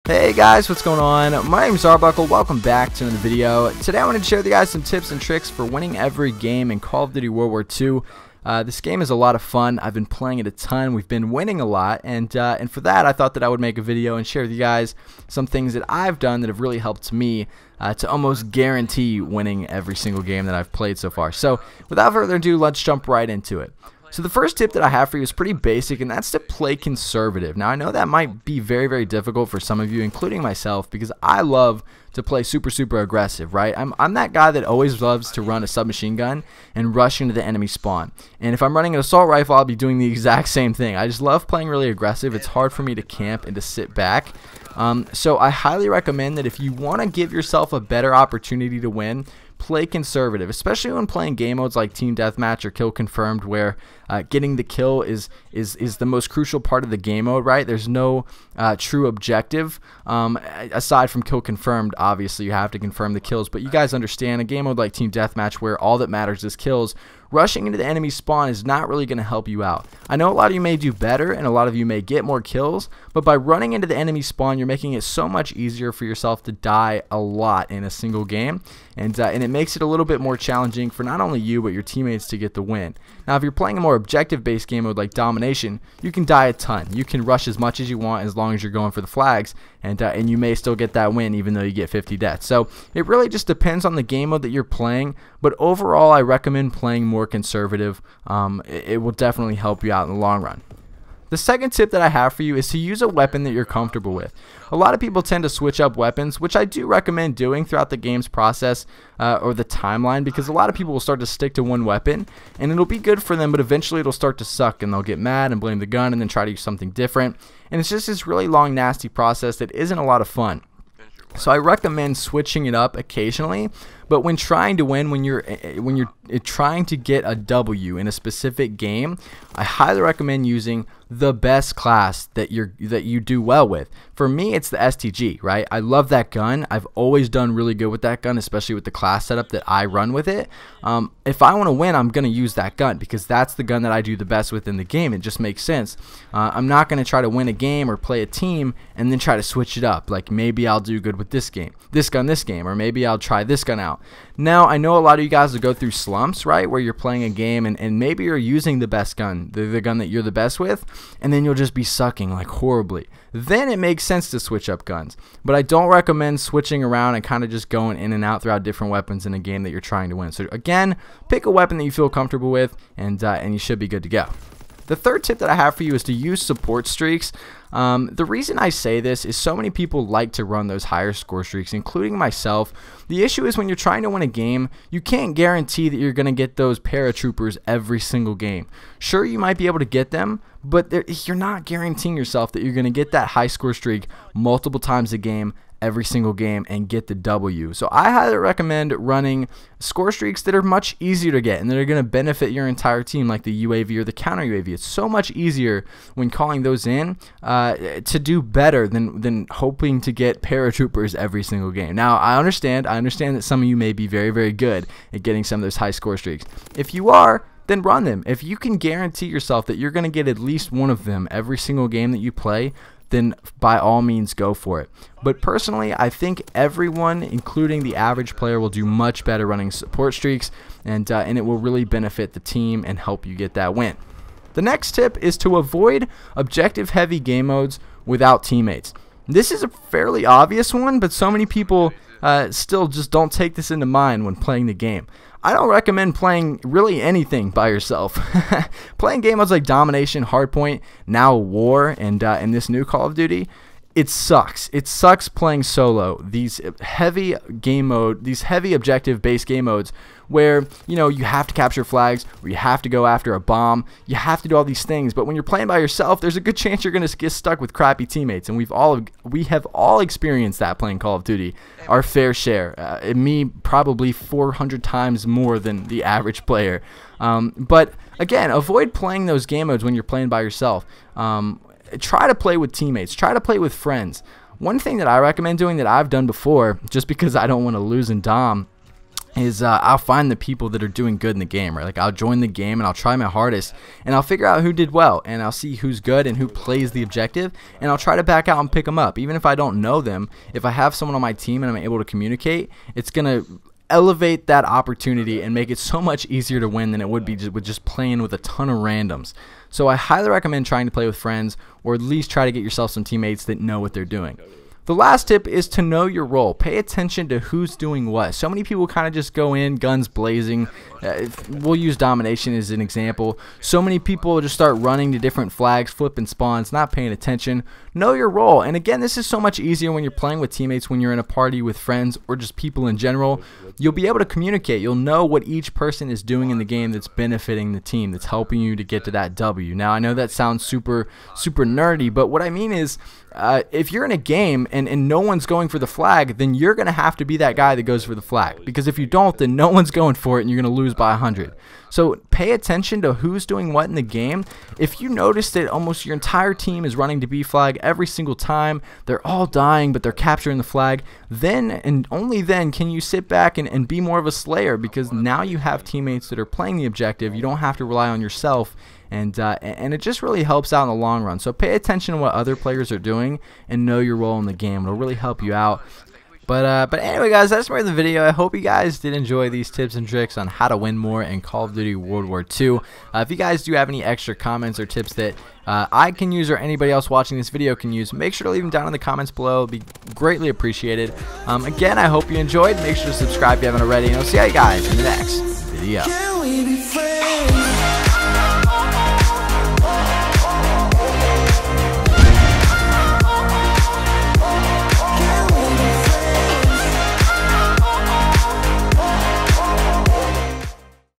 Hey guys, what's going on? My name is Arbuckle. Welcome back to another video. Today I wanted to share with you guys some tips and tricks for winning every game in Call of Duty World War II. This game is a lot of fun. I've been playing it a ton. We've been winning a lot, and for that I thought that I would make a video and share with you guys some things that I've done that have really helped me to almost guarantee winning every single game that I've played so far. So without further ado, let's jump right into it. So the first tip that I have for you is pretty basic, and that's to play conservative. Now I know that might be very difficult for some of you, including myself, because I love to play super aggressive, right? I'm that guy that always loves to run a submachine gun and rush into the enemy spawn. And if I'm running an assault rifle, I'll be doing the exact same thing. I just love playing really aggressive. It's hard for me to camp and to sit back. So I highly recommend that if you want to give yourself a better opportunity to win, play conservative, especially when playing game modes like Team Deathmatch or Kill Confirmed, where getting the kill is the most crucial part of the game mode, right? There's no true objective aside from Kill Confirmed. Obviously, you have to confirm the kills, but you guys understand a game mode like Team Deathmatch, where all that matters is kills, rushing into the enemy spawn is not really going to help you out. I know a lot of you may do better and a lot of you may get more kills, but by running into the enemy spawn, you're making it so much easier for yourself to die a lot in a single game, and it makes it a little bit more challenging for not only you but your teammates to get the win. Now if you're playing a more objective based game mode like Domination, you can die a ton. You can rush as much as you want as long as you're going for the flags, and you may still get that win even though you get 50 deaths. So it really just depends on the game mode that you're playing, but overall I recommend playing more conservative. It will definitely help you out in the long run. The second tip that I have for you is to use a weapon that you're comfortable with. A lot of people tend to switch up weapons, which I do recommend doing throughout the game's process or the timeline, because a lot of people will start to stick to one weapon and it'll be good for them, but eventually it'll start to suck and they'll get mad and blame the gun and then try to use something different, and it's just this really long nasty process that isn't a lot of fun. So I recommend switching it up occasionally, but when trying to win, when you're trying to get a W in a specific game, I highly recommend using the best class that you do well with. For me, it's the STG, right? I love that gun. I've always done really good with that gun, especially with the class setup that I run with it. If I want to win, I'm going to use that gun because that's the gun that I do the best with in the game. It just makes sense. I'm not going to try to win a game or play a team and then try to switch it up. Like maybe I'll do good with this game, or maybe I'll try this gun out. Now, I know a lot of you guys will go through slumps, right, where you're playing a game and maybe you're using the best gun, the gun that you're the best with, and then you'll just be sucking like horribly. Then it makes sense to switch up guns. But I don't recommend switching around and kind of just going in and out throughout different weapons in a game that you're trying to win. So again, pick a weapon that you feel comfortable with, and you should be good to go. The third tip that I have for you is to use support streaks. The reason I say this is so many people like to run those higher score streaks, including myself. The issue is when you're trying to win a game, you can't guarantee that you're going to get those paratroopers every single game. Sure, you might be able to get them, but you're not guaranteeing yourself that you're going to get that high score streak multiple times a game, every single game, and get the W. So I highly recommend running score streaks that are much easier to get and that are going to benefit your entire team, like the UAV or the counter UAV. It's so much easier when calling those in to do better than hoping to get paratroopers every single game. Now I understand that some of you may be very good at getting some of those high score streaks. If you are, then run them. If you can guarantee yourself that you're going to get at least one of them every single game that you play, then by all means go for it. But personally, I think everyone, including the average player, will do much better running support streaks, and it will really benefit the team and help you get that win. The next tip is to avoid objective heavy game modes without teammates. This is a fairly obvious one, but so many people still just don't take this into mind when playing the game. I don't recommend playing really anything by yourself. Playing game modes like Domination, Hardpoint, now War, and this new Call of Duty, it sucks. It sucks playing solo. These heavy objective-based game modes where, you know, you have to capture flags, or you have to go after a bomb, you have to do all these things. But when you're playing by yourself, there's a good chance you're going to get stuck with crappy teammates, and we have all experienced that playing Call of Duty, our fair share. Me probably 400 times more than the average player. But again, avoid playing those game modes when you're playing by yourself. Try to play with teammates. Try to play with friends. One thing that I recommend doing that I've done before, just because I don't want to lose in Dom, is I'll find the people that are doing good in the game, right? Like I'll join the game and I'll try my hardest and I'll figure out who did well, and I'll see who's good and who plays the objective, and I'll try to back out and pick them up. Even if I don't know them, if I have someone on my team and I'm able to communicate, it's gonna elevate that opportunity and make it so much easier to win than it would be with just playing with a ton of randoms. So I highly recommend trying to play with friends, or at least try to get yourself some teammates that know what they're doing. The last tip is to know your role. Pay attention to who's doing what. So many people kind of just go in guns blazing. We'll use domination as an example. So many people just start running to different flags, flipping spawns, not paying attention. Know your role. And again, this is so much easier when you're playing with teammates, when you're in a party with friends or just people in general. You'll be able to communicate. You'll know what each person is doing in the game that's benefiting the team, that's helping you to get to that W. Now, I know that sounds super nerdy, but what I mean is, if you're in a game and no one's going for the flag, then you're going to have to be that guy that goes for the flag. Because if you don't, then no one's going for it and you're going to lose by 100. So pay attention to who's doing what in the game. If you notice that almost your entire team is running to B flag every single time, they're all dying but they're capturing the flag, then and only then can you sit back and be more of a slayer, because now you have teammates that are playing the objective. You don't have to rely on yourself. And it just really helps out in the long run. So pay attention to what other players are doing and know your role in the game. It'll really help you out. But anyway, guys, that's more of the video. I hope you guys did enjoy these tips and tricks on how to win more in Call of Duty World War II. If you guys do have any extra comments or tips that I can use or anybody else watching this video can use, make sure to leave them down in the comments below. It'll be greatly appreciated. Again, I hope you enjoyed. Make sure to subscribe if you haven't already, and I'll see you guys in the next video.